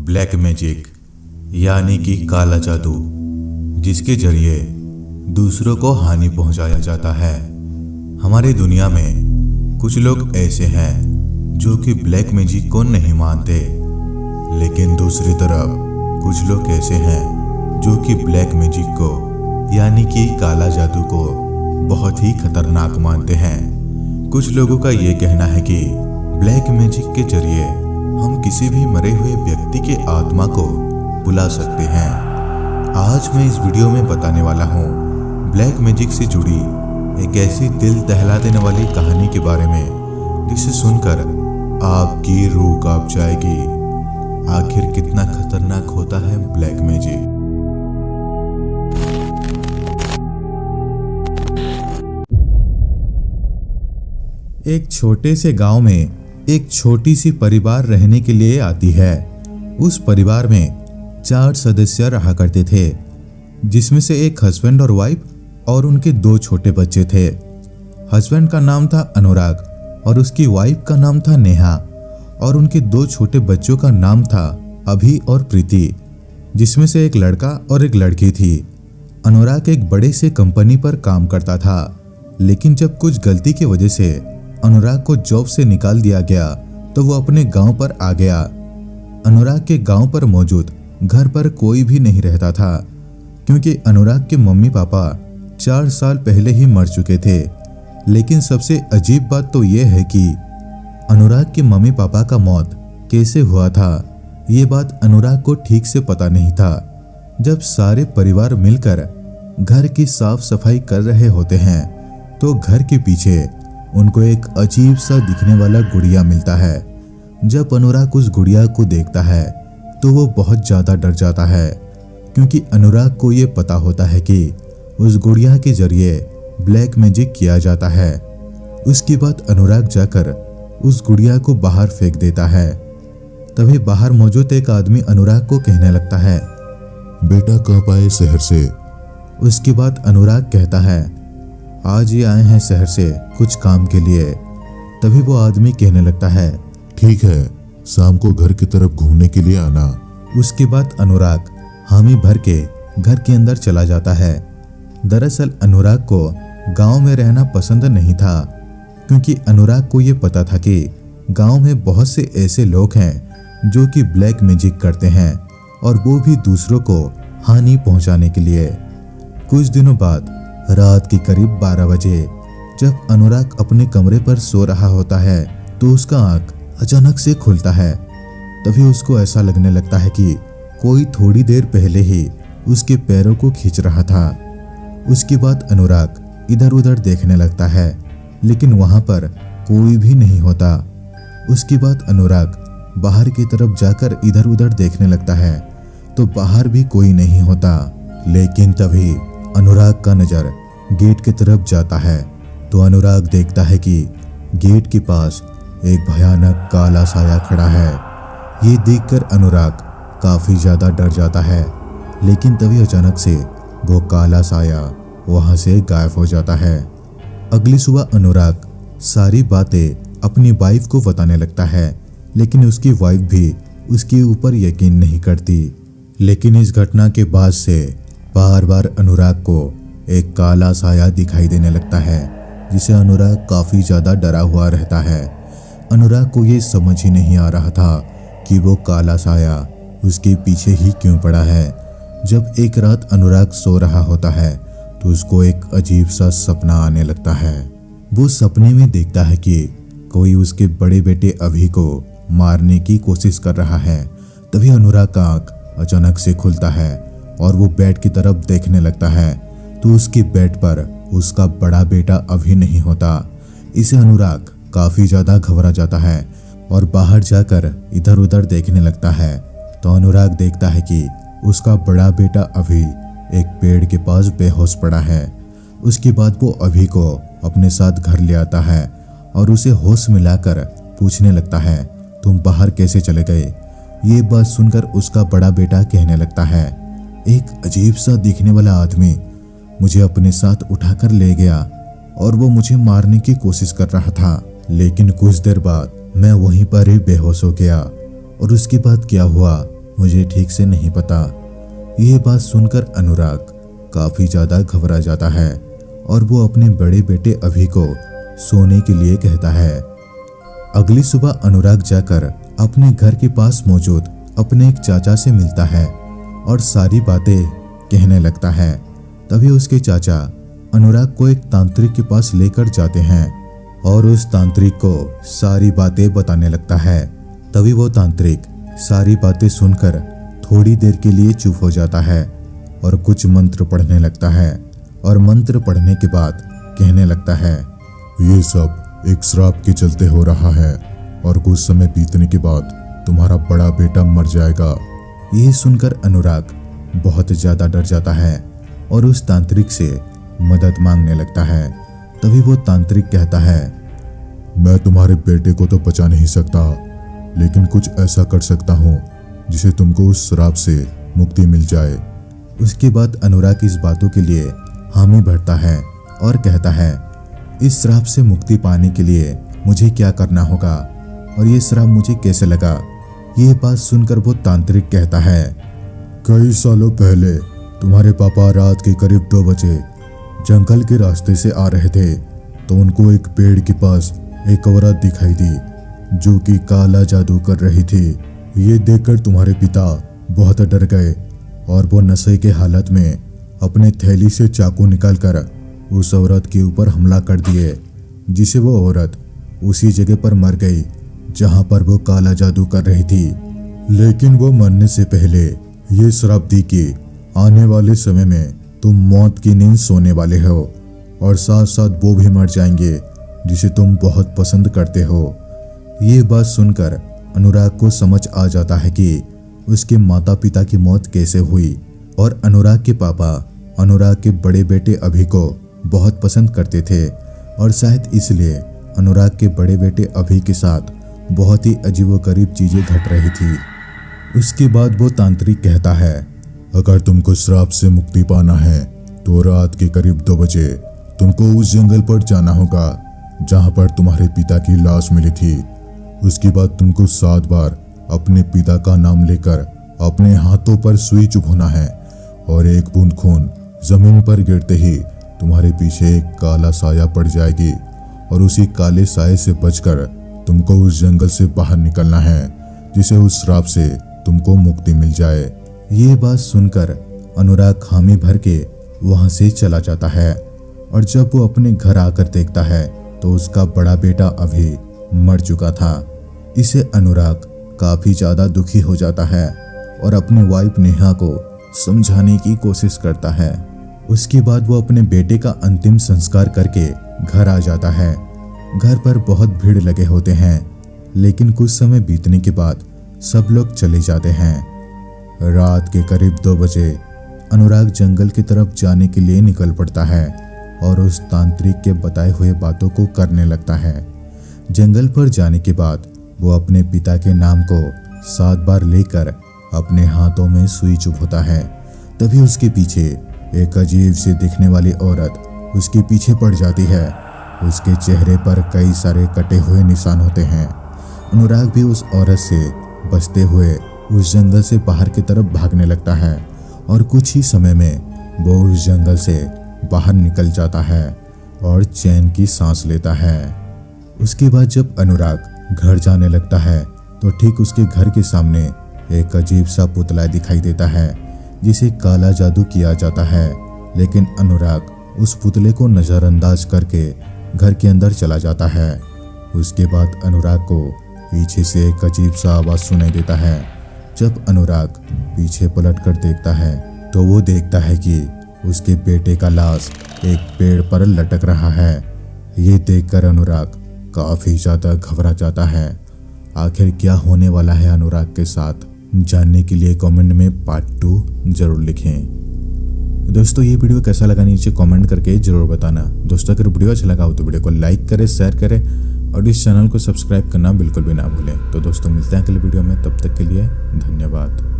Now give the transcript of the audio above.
Black magic यानी कि काला जादू, जिसके जरिए दूसरों को हानि पहुंचाया जाता है। हमारी दुनिया में कुछ लोग ऐसे हैं जो कि ब्लैक मैजिक को नहीं मानते, लेकिन दूसरी तरफ कुछ लोग ऐसे हैं जो कि ब्लैक मैजिक को यानी कि काला जादू को बहुत ही खतरनाक मानते हैं। कुछ लोगों का ये कहना है कि ब्लैक मैजिक के जरिए हम किसी भी मरे हुए व्यक्ति के आत्मा को बुला सकते हैं। आज मैं इस वीडियो में बताने वाला हूँ ब्लैक मैजिक से जुड़ी एक ऐसी दिल दहला देने वाली कहानी के बारे में जिसे सुनकर आपकी रूह कांप जाएगी। आखिर कितना खतरनाक होता है ब्लैक मैजिक। एक छोटे से गांव में एक छोटी सी परिवार रहने के लिए आती है। उस परिवार में 4 सदस्य रहा करते थे, जिसमें से एक हस्बैंड और वाइफ और उनके 2 छोटे बच्चे थे। हस्बैंड का नाम था अनुराग और उसकी वाइफ का नाम था नेहा, और उनके 2 छोटे बच्चों का नाम था अभी और प्रीति, जिसमें से एक लड़का और एक लड़की थी। अनुराग एक बड़े से कंपनी पर काम करता था, लेकिन जब कुछ गलती की वजह से अनुराग को जॉब से निकाल दिया गया तो वो अपने गांव पर आ गया। अनुराग के गांव पर मौजूद घर पर कोई भी नहीं रहता था, क्योंकि अनुराग के मम्मी पापा 4 साल पहले ही मर चुके थे। लेकिन सबसे अजीब बात तो ये है कि अनुराग के मम्मी पापा का मौत कैसे हुआ था, ये बात अनुराग को ठीक से पता नहीं था। जब सारे परिवार मिलकर घर की साफ सफाई कर रहे होते हैं तो घर के पीछे उनको एक अजीब सा दिखने वाला गुड़िया मिलता है। जब अनुराग उस गुड़िया को देखता है तो वो बहुत ज़्यादा डर जाता है, क्योंकि अनुराग को ये पता होता है कि उस गुड़िया के जरिए ब्लैक मैजिक किया जाता है। उसके बाद अनुराग जाकर उस गुड़िया को बाहर फेंक देता है। तभी बाहर मौजूद एक आदमी अनुराग को कहने लगता है, बेटा कब आए शहर से? उसके बाद अनुराग कहता है, आज ही आए हैं शहर से कुछ काम के लिए। तभी वो आदमी कहने लगता है, ठीक है, शाम को घर की तरफ घूमने के लिए आना। उसके बाद अनुराग हामी भर के घर के अंदर चला जाता है। दरअसल अनुराग को गांव में रहना पसंद नहीं था, क्योंकि अनुराग को ये पता था कि गांव में बहुत से ऐसे लोग हैं जो कि ब्लैक मैजिक करते हैं, और वो भी दूसरों को हानि पहुंचाने के लिए। कुछ दिनों बाद रात के करीब 12 बजे जब अनुराग अपने कमरे पर सो रहा होता है तो उसका आंख अचानक से खुलता है। तभी उसको ऐसा लगने लगता है कि कोई थोड़ी देर पहले ही उसके पैरों को खींच रहा था। उसके बाद अनुराग इधर उधर देखने लगता है, लेकिन वहां पर कोई भी नहीं होता। उसके बाद अनुराग बाहर की तरफ जाकर इधर उधर देखने लगता है तो बाहर भी कोई नहीं होता। लेकिन तभी अनुराग का नज़र गेट की तरफ जाता है तो अनुराग देखता है कि गेट के पास एक भयानक काला साया खड़ा है। ये देखकर अनुराग काफ़ी ज़्यादा डर जाता है, लेकिन तभी अचानक से वो काला साया वहाँ से गायब हो जाता है। अगली सुबह अनुराग सारी बातें अपनी वाइफ को बताने लगता है, लेकिन उसकी वाइफ भी उसके ऊपर यकीन नहीं करती। लेकिन इस घटना के बाद से बार बार अनुराग को एक काला साया दिखाई देने लगता है, जिसे अनुराग काफ़ी ज़्यादा डरा हुआ रहता है। अनुराग को ये समझ ही नहीं आ रहा था कि वो काला साया उसके पीछे ही क्यों पड़ा है। जब एक रात अनुराग सो रहा होता है तो उसको एक अजीब सा सपना आने लगता है। वो सपने में देखता है कि कोई उसके बड़े बेटे अभी को मारने की कोशिश कर रहा है। तभी अनुराग का आँख अचानक से खुलता है और वो बेड की तरफ देखने लगता है तो उसके बेड पर उसका बड़ा बेटा अभी नहीं होता। इसे अनुराग काफ़ी ज़्यादा घबरा जाता है और बाहर जाकर इधर उधर देखने लगता है तो अनुराग देखता है कि उसका बड़ा बेटा अभी एक पेड़ के पास बेहोश पड़ा है। उसके बाद वो अभी को अपने साथ घर ले आता है और उसे होश में लाकर पूछने लगता है, तुम बाहर कैसे चले गए? ये बात सुनकर उसका बड़ा बेटा कहने लगता है, एक अजीब सा दिखने वाला आदमी मुझे अपने साथ उठाकर ले गया और वो मुझे मारने की कोशिश कर रहा था, लेकिन कुछ देर बाद मैं वहीं पर ही बेहोश हो गया। और उसके बाद क्या हुआ मुझे ठीक से नहीं पता। ये बात सुनकर अनुराग काफी ज्यादा घबरा जाता है और वो अपने बड़े बेटे अभि को सोने के लिए कहता है। अगली सुबह अनुराग जाकर अपने घर के पास मौजूद अपने एक चाचा से मिलता है और सारी बातें कहने लगता है। तभी उसके चाचा अनुराग को एक तांत्रिक के पास लेकर जाते हैं और उस तांत्रिक को सारी बातें बताने लगता है। तभी वो तांत्रिक सारी बातें सुनकर थोड़ी देर के लिए चुप हो जाता है और कुछ मंत्र पढ़ने लगता है और मंत्र पढ़ने के बाद कहने लगता है, ये सब एक श्राप के चलते हो रहा है और कुछ समय बीतने के बाद तुम्हारा बड़ा बेटा मर जाएगा। ये सुनकर अनुराग बहुत ज्यादा डर जाता है और उस तांत्रिक से मदद मांगने लगता है। तभी वो तांत्रिक कहता है, मैं तुम्हारे बेटे को तो बचा नहीं सकता, लेकिन कुछ ऐसा कर सकता हूँ जिसे तुमको उस श्राप से मुक्ति मिल जाए। उसके बाद अनुराग इस बातों के लिए हामी भरता है और कहता है, इस श्राप से मुक्ति पाने के लिए मुझे क्या करना होगा और ये श्राप मुझे कैसे लगा। ये बात सुनकर वो तांत्रिक कहता है, कई सालों पहले तुम्हारे पापा रात के करीब 2 बजे जंगल के रास्ते से आ रहे थे तो उनको एक पेड़ के पास एक औरत दिखाई दी जो कि काला जादू कर रही थी। ये देखकर तुम्हारे पिता बहुत डर गए और वो नशे के हालत में अपने थैली से चाकू निकालकर उस औरत के ऊपर हमला कर दिए, जिसे वो औरत उसी जगह पर मर गई जहां पर वो काला जादू कर रही थी। लेकिन वो मरने से पहले ये श्राप दी कि आने वाले समय में तुम मौत की नींद सोने वाले हो और साथ साथ वो भी मर जाएंगे जिसे तुम बहुत पसंद करते हो। ये बात सुनकर अनुराग को समझ आ जाता है कि उसके माता पिता की मौत कैसे हुई और अनुराग के पापा अनुराग के बड़े बेटे अभि को बहुत पसंद करते थे और शायद इसलिए अनुराग के बड़े बेटे अभि के साथ बहुत ही अजीबोगरीब चीजें घट रही थी। उसके बाद वो तांत्रिक कहता है, अगर तुमको श्राप से मुक्ति पाना है तो रात के करीब 2 बजे तुमको उस जंगल पर जाना होगा जहां पर तुम्हारे पिता की लाश मिली थी। उसके बाद तुमको 7 बार अपने पिता का नाम लेकर अपने हाथों पर सुई चुभोना है और एक बूंद खून जमीन पर गिरते ही तुम्हारे पीछे एक काला साया पड़ जाएगी और उसी काले साये से बचकर तुमको उस जंगल से बाहर निकलना है जिसे उस श्राप से तुमको मुक्ति मिल जाए। ये बात सुनकर अनुराग हामी भर के वहां से चला जाता है और जब वो अपने घर आकर देखता है तो उसका बड़ा बेटा अभि मर चुका था। इसे अनुराग काफी ज्यादा दुखी हो जाता है और अपनी वाइफ नेहा को समझाने की कोशिश करता है। उसके बाद वो अपने बेटे का अंतिम संस्कार करके घर आ जाता है। घर पर बहुत भीड़ लगे होते हैं, लेकिन कुछ समय बीतने के बाद सब लोग चले जाते हैं। रात के करीब 2 बजे अनुराग जंगल की तरफ जाने के लिए निकल पड़ता है और उस तांत्रिक के बताए हुए बातों को करने लगता है। जंगल पर जाने के बाद वो अपने पिता के नाम को 7 बार लेकर अपने हाथों में सुई चुभोता है। तभी उसके पीछे एक अजीब सी दिखने वाली औरत उसके पीछे पड़ जाती है। उसके चेहरे पर कई सारे कटे हुए निशान होते हैं। अनुराग भी उस औरत से बचते हुए उस जंगल से बाहर की तरफ भागने लगता है और कुछ ही समय में वो उस जंगल से बाहर निकल जाता है और चैन की सांस लेता है। उसके बाद जब अनुराग घर जाने लगता है तो ठीक उसके घर के सामने एक अजीब सा पुतला दिखाई देता है जिसे काला जादू किया जाता है। लेकिन अनुराग उस पुतले को नजरअंदाज करके घर के अंदर चला जाता है। उसके बाद अनुराग को पीछे से एक अजीब सा आवाज सुनाई देता है। जब अनुराग पीछे पलट कर देखता है तो वो देखता है कि उसके बेटे का लाश एक पेड़ पर लटक रहा है। ये देखकर अनुराग काफी ज्यादा घबरा जाता है। आखिर क्या होने वाला है अनुराग के साथ, जानने के लिए कमेंट में पार्ट 2 जरूर लिखें। दोस्तों ये वीडियो कैसा लगा नीचे कमेंट करके जरूर बताना। दोस्तों अगर वीडियो अच्छा लगा हो तो वीडियो को लाइक करें, शेयर करें और इस चैनल को सब्सक्राइब करना बिल्कुल भी ना भूलें। तो दोस्तों मिलते हैं अगले वीडियो में, तब तक के लिए धन्यवाद।